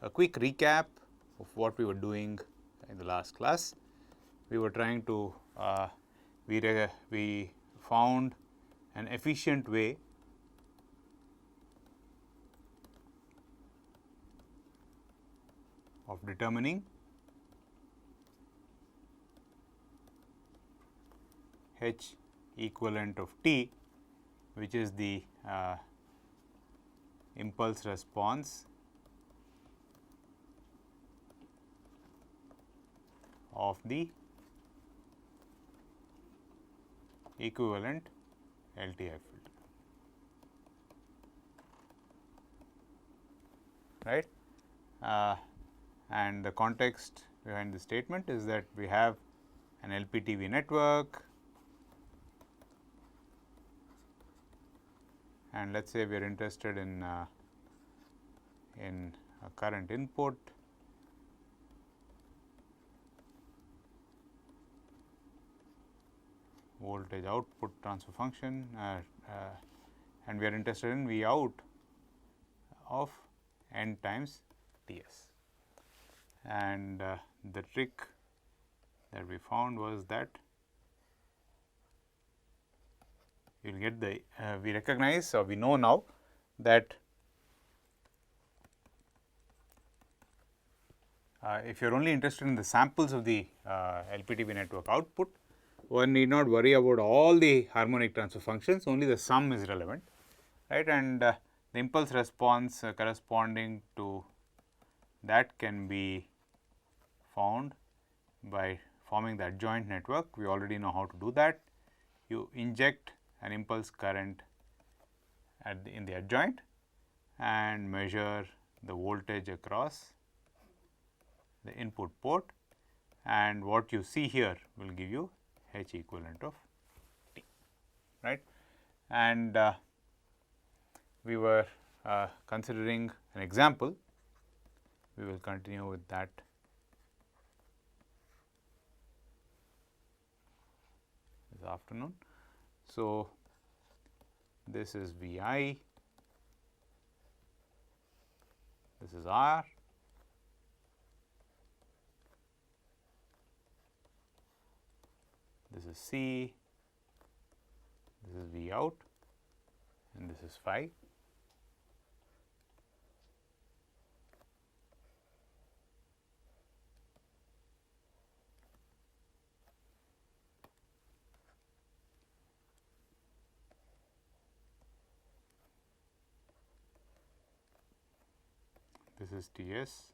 a quick recap of what we were doing in the last class. We were trying to we found an efficient way of determining H equivalent of t, which is the impulse response of the equivalent LTI filter, right. And the context behind the statement is that we have an LPTV network, and let us say we are interested in a current input, voltage output transfer function, and we are interested in V out of n times T s. And the trick that we found was that you will get the we recognize, or we know now that if you are only interested in the samples of the LPTV network output, one need not worry about all the harmonic transfer functions, only the sum is relevant, right. And the impulse response corresponding to that can be found by forming the adjoint network. We already know how to do that. You inject an impulse current in the adjoint and measure the voltage across the input port, and what you see here will give you H equivalent of t, right. And we were considering an example. We will continue with that this afternoon. So, this is V I, this is R, this is C, this is V out, and this is phi. This is T s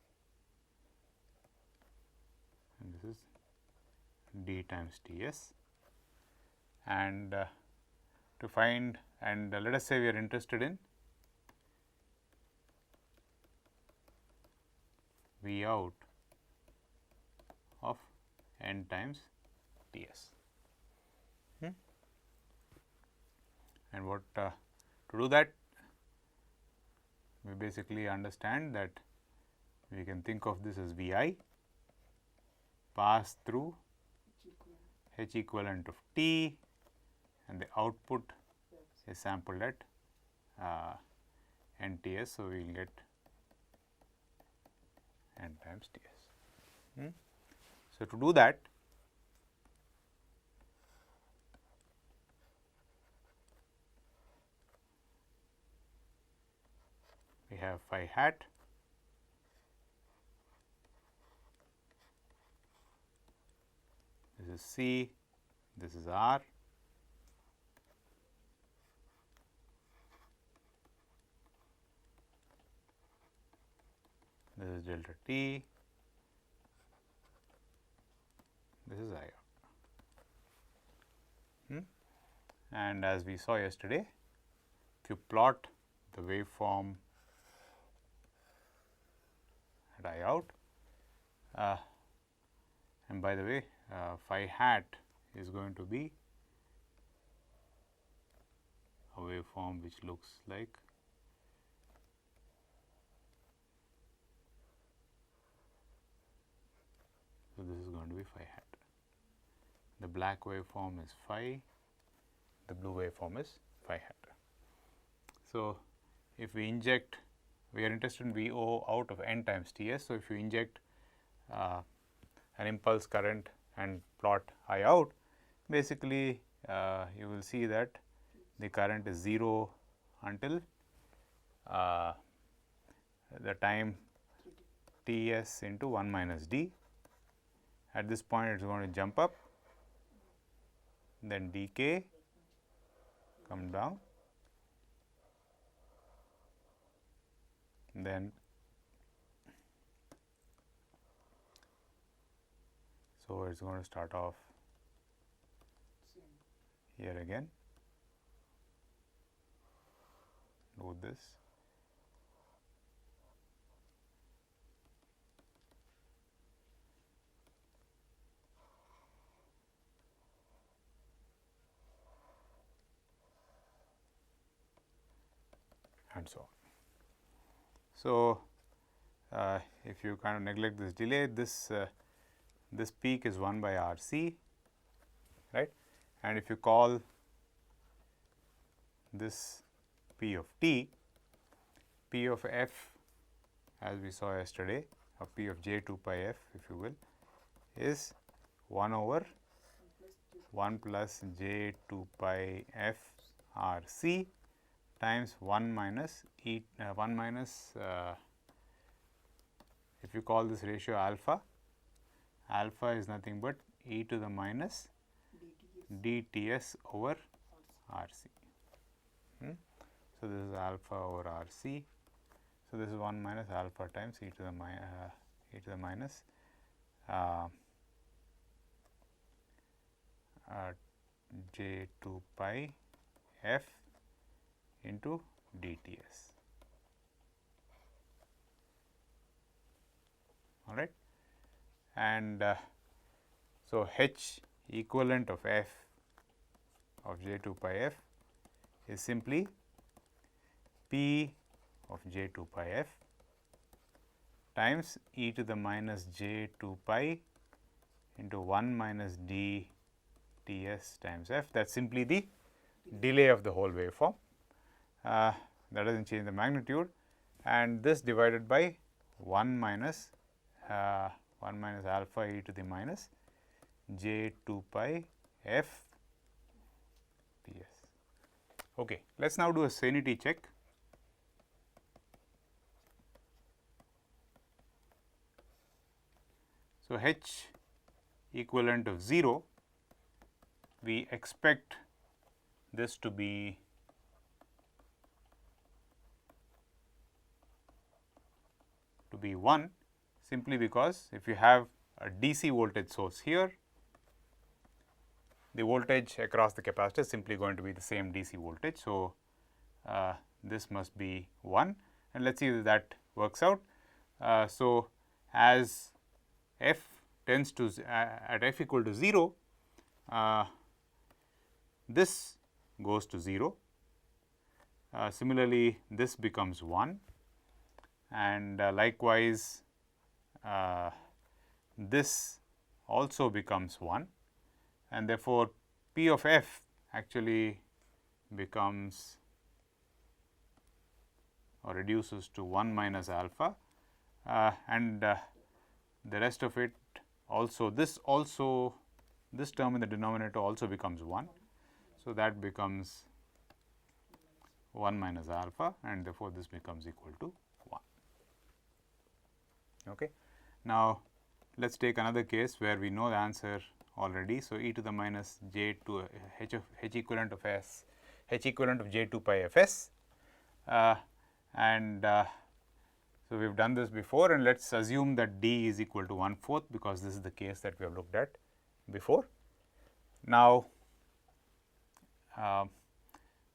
and this is d times T s. And to find, and let us say we are interested in V out of n times T s. And what to do that, we basically understand that we can think of this as V I pass through H equivalent of t, and the output is sampled at n T s. So, we will get n times T s. So, to do that, we have phi hat, this is C, this is R, this is delta t, this is I out. And as we saw yesterday, if you plot the waveform at I out, and by the way, phi hat is going to be a waveform which looks like so. This is going to be phi hat. The black waveform is phi, the blue waveform is phi hat. So, if we inject we are interested in VO out of n times Ts. So, if you inject an impulse current and plot I out, basically you will see that the current is 0 until the time Ts into 1 minus d. At this point, it is going to jump up, then decay, come down, then so it is going to start off here again, do this. And so on. So, if you kind of neglect this delay, this peak is 1 by RC, right, and if you call this P of t, P of f as we saw yesterday, or P of j 2 pi f if you will, is 1 over 1 plus j 2 pi f R c times 1 minus e 1 minus if you call this ratio alpha, alpha is nothing but e to the minus dTs over RC. So, this is alpha over RC. So, this is 1 minus alpha times e to the minus j 2 pi f into dTs. All right, and so H equivalent of f of j 2 pi f is simply P of j 2 pi f times e to the minus j 2 pi into 1 minus d Ts times f. That is simply the delay of the whole waveform. That does not change the magnitude, and this divided by 1 minus alpha e to the minus j 2 pi f Ts. Okay, let us now do a sanity check. So, H equivalent of 0, we expect this to be to be 1, simply because if you have a DC voltage source here, the voltage across the capacitor is simply going to be the same DC voltage. So, this must be 1, and let us see if that works out. So, as f tends to at f equal to 0, this goes to 0. Similarly, this becomes 1, and likewise this also becomes 1, and therefore, P of f actually becomes or reduces to 1 minus alpha, and the rest of it also, this term in the denominator also becomes 1. So, that becomes 1 minus alpha, and therefore, this becomes equal to 1. Okay. Now, let us take another case where we know the answer already. So, e to the minus j 2 h equivalent of s, h equivalent of j 2 pi f s, and so we have done this before, and let us assume that d is equal to 1/4, because this is the case that we have looked at before. Now,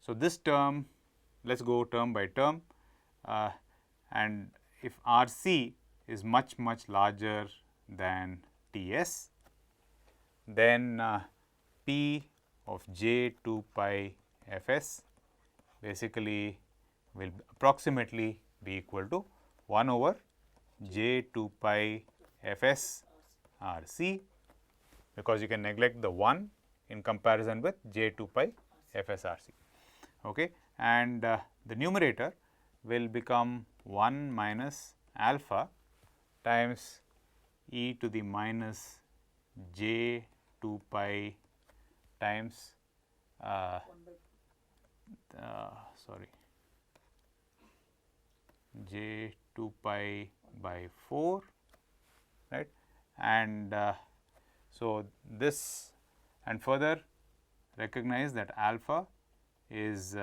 so this term, let us go term by term, and if R c is much larger than T s, then P of j 2 pi f s basically will approximately be equal to 1 over j 2 pi f s R c, because you can neglect the 1 in comparison with j 2 pi f s R c. Okay. And the numerator will become 1 minus alpha times e to the minus j 2 pi times sorry j 2 pi by 4, right, and so this, and further recognize that alpha is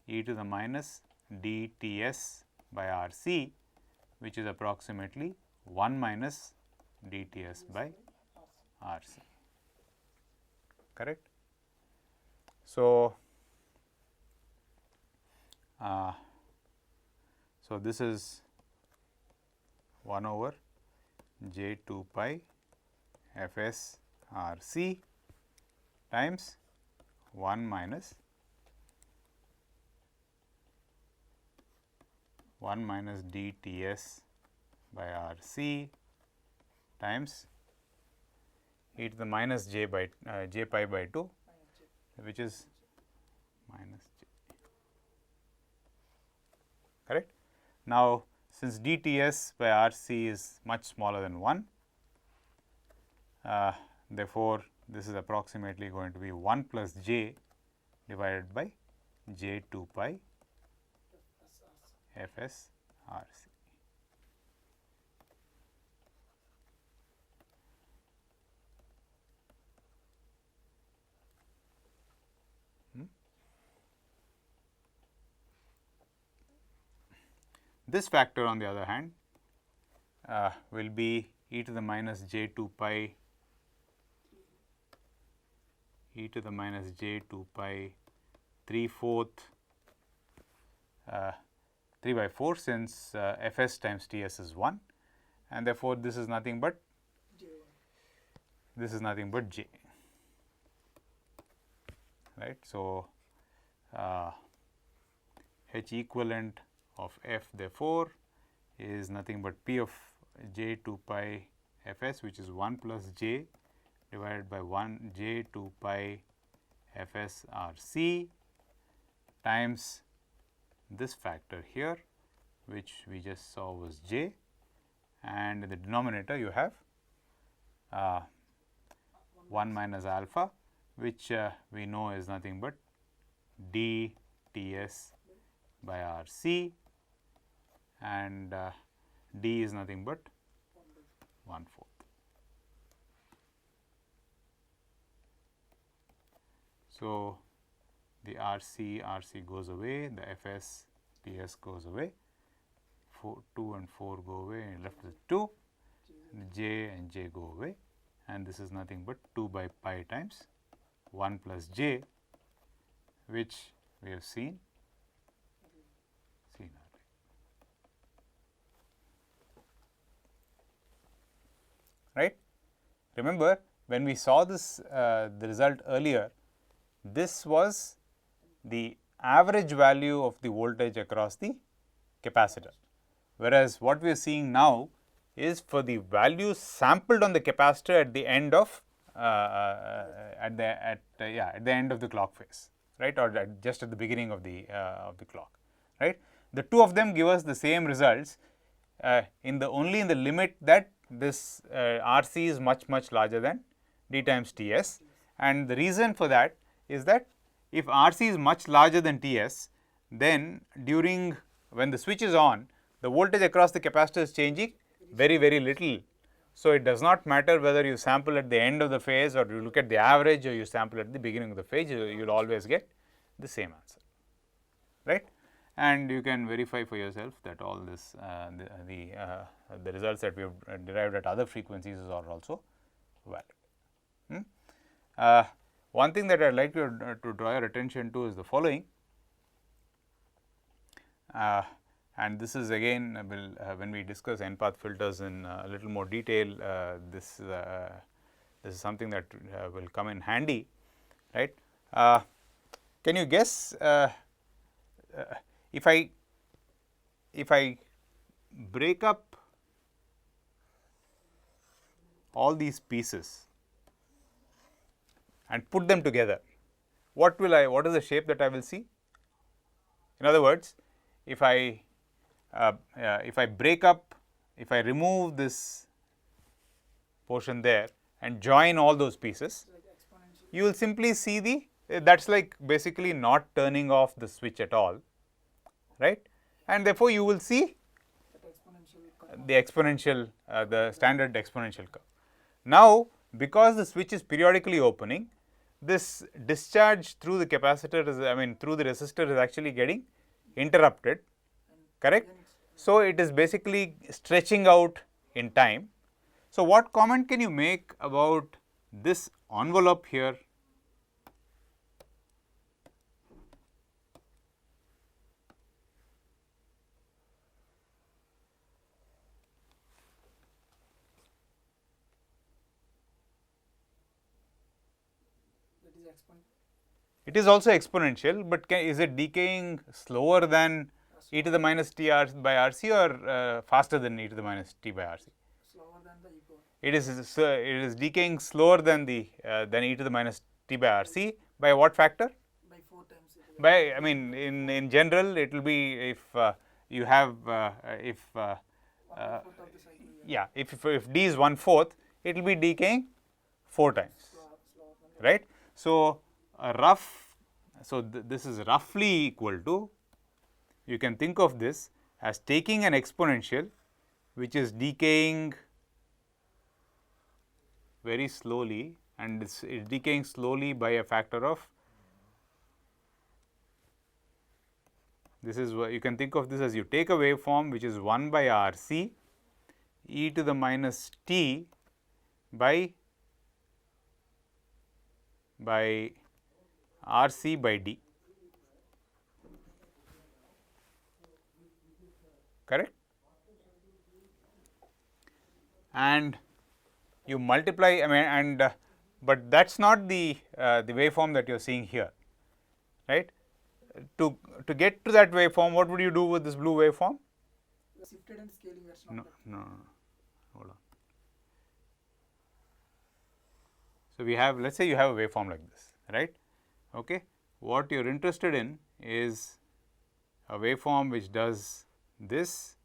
e to the minus dTs by Rc, which is approximately 1 minus dTs by Rc, correct. So, so this is 1 over j 2 pi Fs Rc times 1 minus dTs by Rc times e to the minus j pi by 2, which is minus j, correct. Now, since dTs by Rc is much smaller than 1, therefore, this is approximately going to be 1 plus j divided by j 2 pi Fs Rc. This factor, on the other hand, will be e to the minus j 2 pi 3/4 3 by 4, since Fs times Ts is 1, and therefore, this is nothing but j, right. So, H equivalent of F therefore is nothing but P of j 2 pi Fs, which is 1 plus j divided by 1 j 2 pi Fs Rc times this factor here, which we just saw was j, and in the denominator you have 1 minus alpha, which we know is nothing but dTs by Rc, and d is nothing but 1/4. So, the Rc goes away, the Fs Ts goes away, 2 and 4 go away, and left with 2, and j and j go away, and this is nothing but 2 by pi times 1 plus j, which we have seen earlier. Right? Remember, when we saw this the result earlier, this was the average value of the voltage across the capacitor, whereas what we are seeing now is for the value sampled on the capacitor at the end of at the end of the clock phase, right, or just at the beginning of the clock, right. The two of them give us the same results only in the limit that this Rc is much larger than d times Ts, and the reason for that is that if Rc is much larger than Ts, then when the switch is on, the voltage across the capacitor is changing very little. So, it does not matter whether you sample at the end of the phase, or you look at the average, or you sample at the beginning of the phase, you will always get the same answer, right. And you can verify for yourself that all this the results that we have derived at other frequencies are also valid. One thing that I would like to draw your attention to is the following, and this is again when we discuss N-path filters in a little more detail, this is something that will come in handy, right. Can you guess if I break up all these pieces and put them together, what is the shape that I will see? In other words, if I if I break up, if I remove this portion there and join all those pieces, you will simply see the that is like basically not turning off the switch at all, right, and therefore you will see the exponential, the standard exponential curve. Now, because the switch is periodically opening, this discharge through the capacitor is, I mean through the resistor is actually getting interrupted, correct. So, it is basically stretching out in time. So, what comment can you make about this envelope here? It is also exponential, but is it decaying slower than e to the minus t r by r c or faster than e to the minus t by r c? Slower than the e power. It is decaying slower than the than e to the minus t by r c by what factor? By 4 times. By, I mean in general it will be if you have if yeah, if d is 1/4, it will be decaying 4 times, right. So, a rough, so this is roughly equal to, you can think of this as taking an exponential which is decaying very slowly, and it's decaying slowly by a factor of, this is what you can think of this as, you take a waveform which is 1 by r c e to the minus t by r c by d, correct, and you multiply, I mean, and but that is not the waveform that you are seeing here, right. To get to that waveform, what would you do with this blue waveform? The shifted and scaling version. No, hold on. So, we have, let us say you have a waveform like this, right. Okay. What you are interested in is a waveform which does this,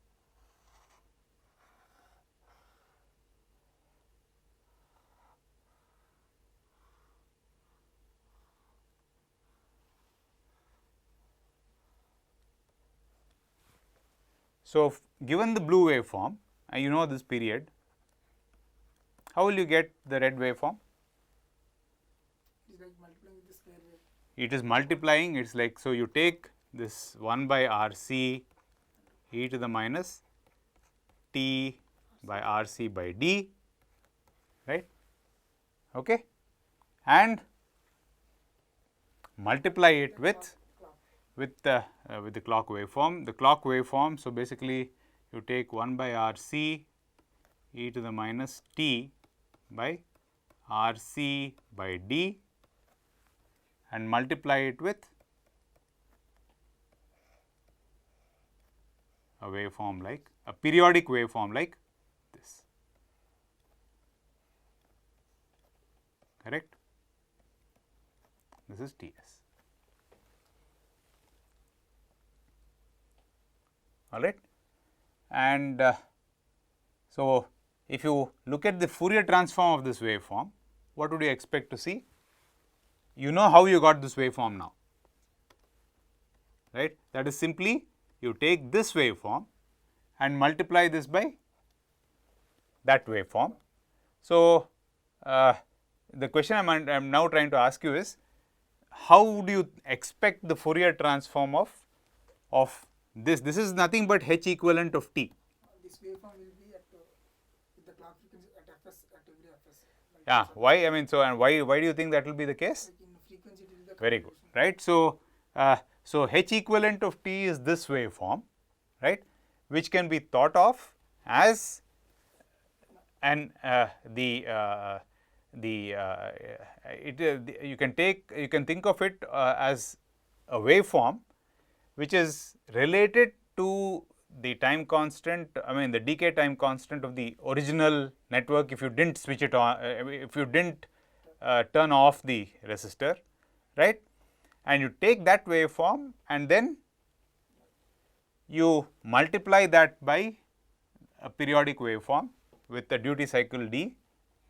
so given the blue waveform and you know this period, how will you get the red waveform? It is like multiplying with the square wave. It is multiplying, it is like, so you take this 1 by r c e to the minus t by r c by d, right, okay, and multiply it with the clock waveform. The clock waveform, so basically you take 1 by r c e to the minus t by r c by d and multiply it with a waveform like, a periodic waveform like this, correct. This is T s. All right. And so, if you look at the Fourier transform of this waveform, what would you expect to see? You know how you got this waveform now, right. That is simply you take this waveform and multiply this by that waveform. So, the question I am now trying to ask you is, how would you expect the Fourier transform of this? This is nothing but H equivalent of T. This waveform will be at with the clock frequency at fs, at every fs. Yeah, why? I mean, so and why do you think that will be the case? Like in frequency, it will be the Very good, right. So, so H equivalent of T is this waveform, right, which can be thought of as an you can think of it as a waveform which is related to the time constant, I mean the decay time constant of the original network if you did not switch it on, if you did not turn off the resistor, right, and you take that waveform and then you multiply that by a periodic waveform with the duty cycle d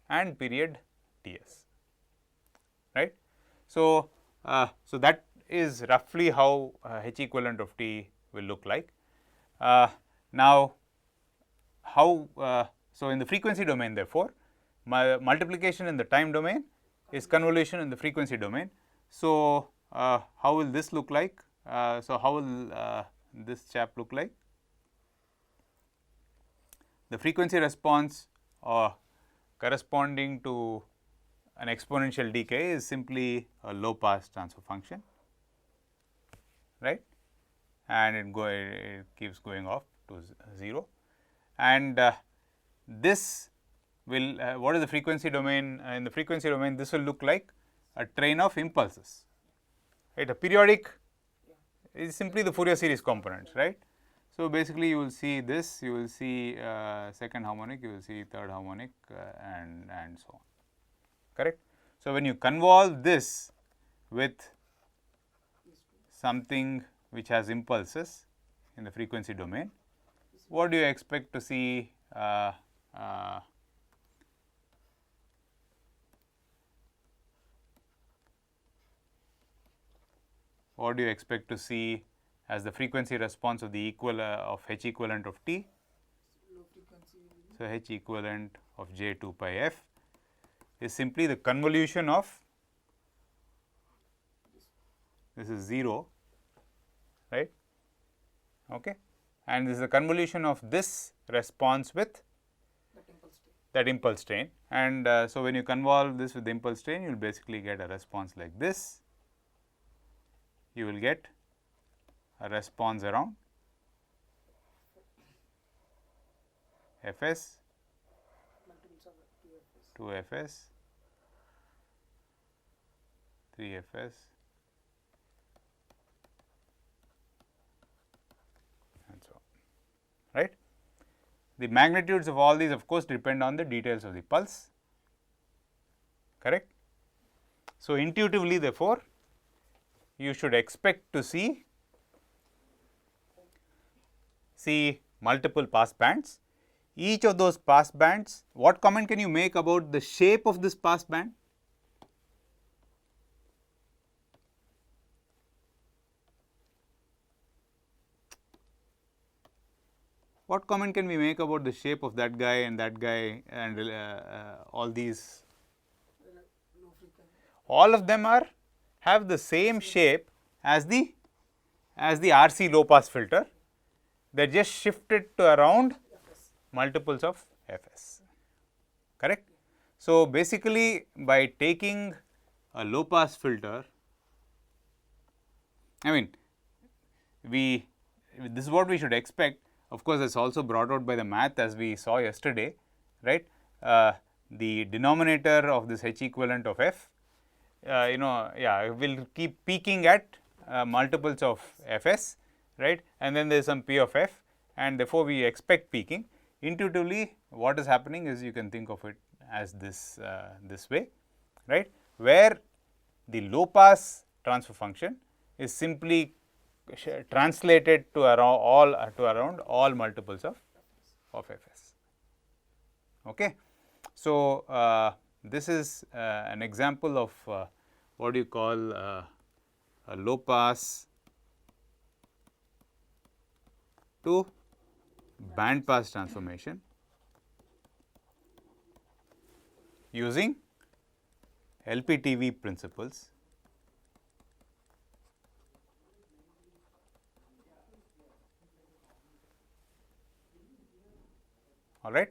and period Ts, right. So, so that is roughly how H equivalent of t will look like. Now, how so in the frequency domain, therefore, multiplication in the time domain is convolution in the frequency domain. So, how will this look like? So, how will this chap look like? The frequency response corresponding to an exponential decay is simply a low pass transfer function, right, and it keeps going off to 0, and this will what is the frequency domain? In the frequency domain, this will look like a train of impulses, right. A periodic is simply the Fourier series components, right. So, basically you will see this, you will see second harmonic, you will see third harmonic and so on, correct. So, when you convolve this with something which has impulses in the frequency domain, what do you expect to see? What do you expect to see as the frequency response of the of H equivalent of t? So, H equivalent of j 2 pi f is simply the convolution of, this is 0, right, okay, and this is the convolution of this response with that impulse train, and so when you convolve this with the impulse train, you will basically get a response like this. You will get a response around Fs, 2Fs, 3Fs, and so on, right. The magnitudes of all these, of course, depend on the details of the pulse, correct. So, intuitively, therefore, you should expect to see multiple pass bands. Each of those pass bands, what comment can you make about the shape of this pass band? What comment can we make about the shape of that guy and all these? All of them have the same shape as the RC low pass filter. They are just shifted to around multiples of Fs, correct. So, basically by taking a low pass filter, I mean this is what we should expect. Of course, it is also brought out by the math as we saw yesterday, right. The denominator of this H equivalent of f, will keep peaking at multiples of Fs, right, and then there is some P of f, and therefore, we expect peaking. Intuitively, what is happening is you can think of it as this way, right, where the low pass transfer function is simply translated to around all multiples of Fs. Okay. So, this is an example of what you call a low pass to band pass transformation using LPTV principles. All right.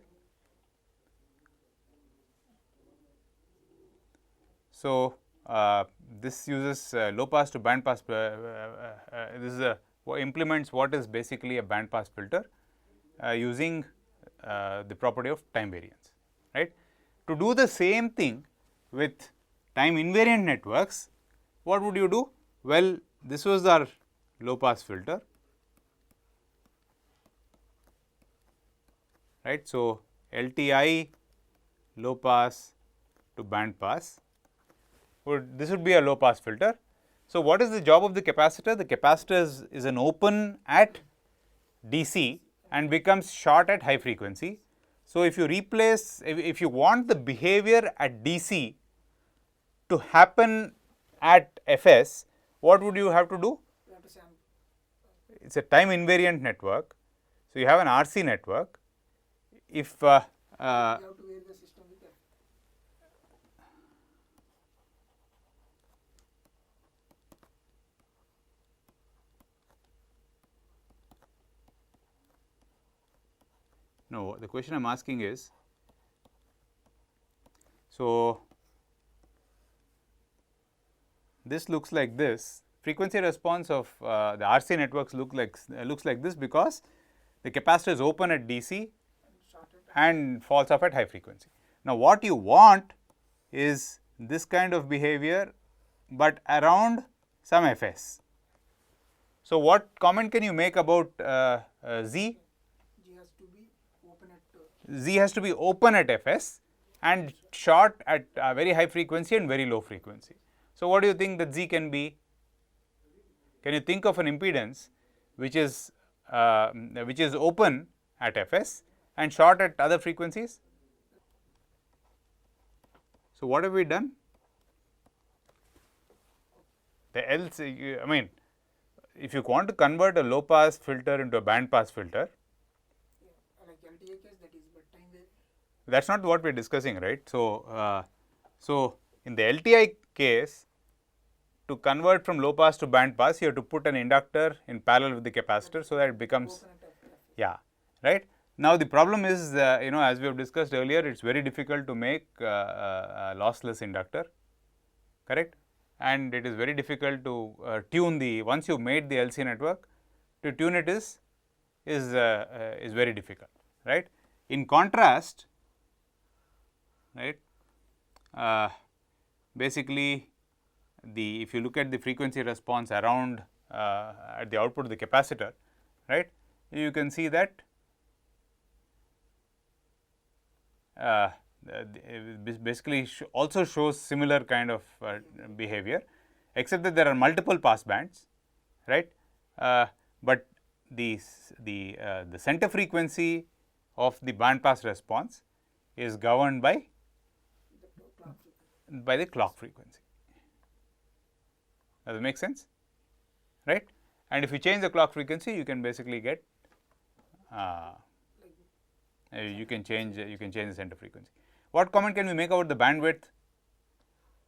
So, this uses low pass to band pass, this is implements what is basically a band pass filter using the property of time variance, right. To do the same thing with time invariant networks, what would you do? Well, this was our low pass filter, right. So, LTI low pass to band pass, this would be a low pass filter. So, what is the job of the capacitor? The capacitor is an open at DC and becomes short at high frequency. So, if you replace, if you want the behavior at DC to happen at Fs, what would you have to do? You have to sample. It is a time invariant network. So, you have an RC network. If You have to wear the system with that. no, the question I am asking is, so this looks like this, frequency response of the RC networks looks like this because the capacitor is open at DC Shorted. and falls off at high frequency. Now, what you want is this kind of behavior, but around some Fs. So, what comment can you make about Z? G has to be open at Z has to be open at Fs and short at very high frequency and very low frequency. So, what do you think that Z can be? Can you think of an impedance which is open at Fs and short at other frequencies? So, what have we done? The LC, I mean, if you want to convert a low pass filter into a band pass filter, like LTA case, that is, but time wave. that is not what we are discussing, right. So, so in the LTI case, to convert from low pass to band pass, you have to put an inductor in parallel with the capacitor, so that it becomes, Open at F. yeah, right. Now, the problem is, as we have discussed earlier, it is very difficult to make a lossless inductor, correct, and it is very difficult to tune the, once you made the LC network, to tune it is very difficult, right. In contrast, right, basically if you look at the frequency response around at the output of the capacitor, right, you can see that basically also shows similar kind of behavior, except that there are multiple pass bands, right, but the center frequency of the band pass response is governed by the clock frequency. Does it make sense, right? And if you change the clock frequency, you can basically get you can change the center frequency. What comment can we make about the bandwidth?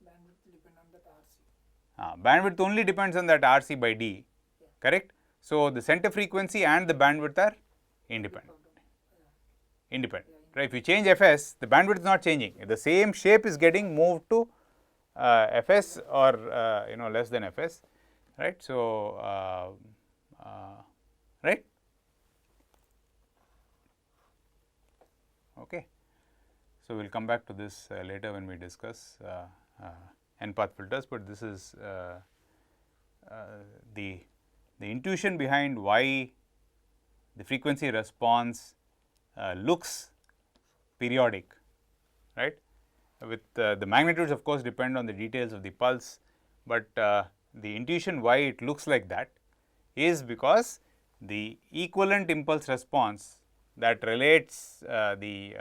Bandwidth depend on that RC. Bandwidth only depends on that RC by D, correct? So, the center frequency and the bandwidth are independent, right. If you change Fs, the bandwidth is not changing, the same shape is getting moved to Fs or less than Fs, right. So, right. Okay. So, we will come back to this later when we discuss N-path filters, but this is the intuition behind why the frequency response looks periodic, right. With the magnitudes of course depend on the details of the pulse, but the intuition why it looks like that is because the equivalent impulse response that relates the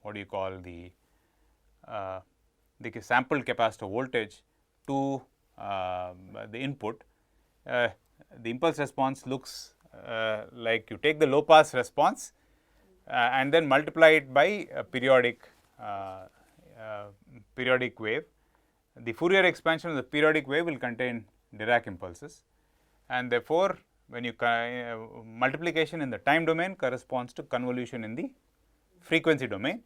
what do you call the sampled capacitor voltage to the input, the impulse response looks like you take the low pass response and then multiply it by a periodic wave. The Fourier expansion of the periodic wave will contain Dirac impulses, and therefore, when you multiplication in the time domain corresponds to convolution in the frequency domain,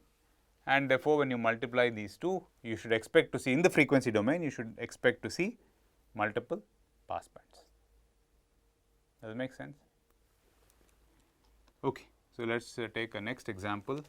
and therefore, when you multiply these two, you should expect to see in the frequency domain, you should expect to see multiple pass bands. Does it make sense? Okay. So, let us take a next example.